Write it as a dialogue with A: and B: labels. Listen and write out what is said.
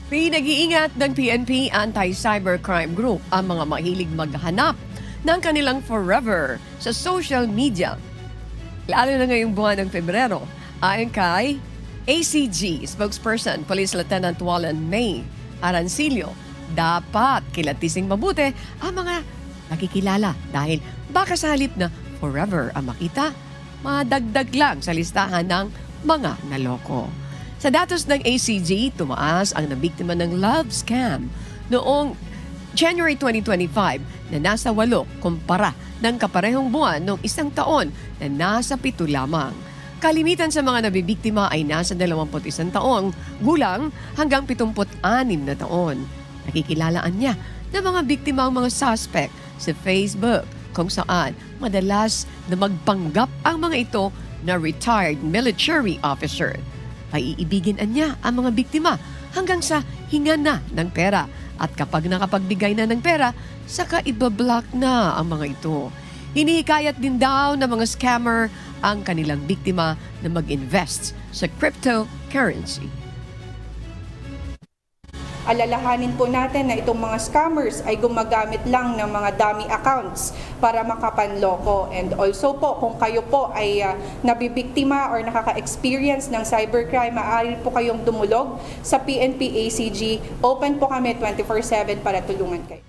A: Pinag-iingat ng PNP Anti-Cybercrime Group ang mga mahilig maghanap ng kanilang forever sa social media. Lalo na ngayong buwan ng Pebrero, ayon kay ACG spokesperson Police Lieutenant Wallen May Arancillo, dapat kilatising mabuti ang mga nakikilala dahil baka sa halip na forever ang makita, madagdag lang sa listahan ng mga naloko. Sa datos ng ACG, tumaas ang nabiktima ng love scam noong January 2025 na nasa 8 kumpara ng kaparehong buwan noong isang taon na nasa 7 lamang. Kalimitan sa mga nabibiktima ay nasa 21 taong gulang hanggang 76 na taon. Nakikilalaan niya ng mga biktima ang mga suspect sa Facebook kung saan madalas na magpanggap ang mga ito na retired military officer. Paiibigin niya ang mga biktima hanggang sa hinga na ng pera at kapag nakapagbigay na ng pera, saka ibablock na ang mga ito. Hinihikayat din daw ng mga scammer ang kanilang biktima na mag-invest sa cryptocurrency.
B: Alalahanin po natin na itong mga scammers ay gumagamit lang ng mga dummy accounts para makapanloko. And also po, kung kayo po ay nabibiktima or nakaka-experience ng cybercrime, maaari po kayong dumulog sa PNP ACG. Open po kami 24/7 para tulungan kayo.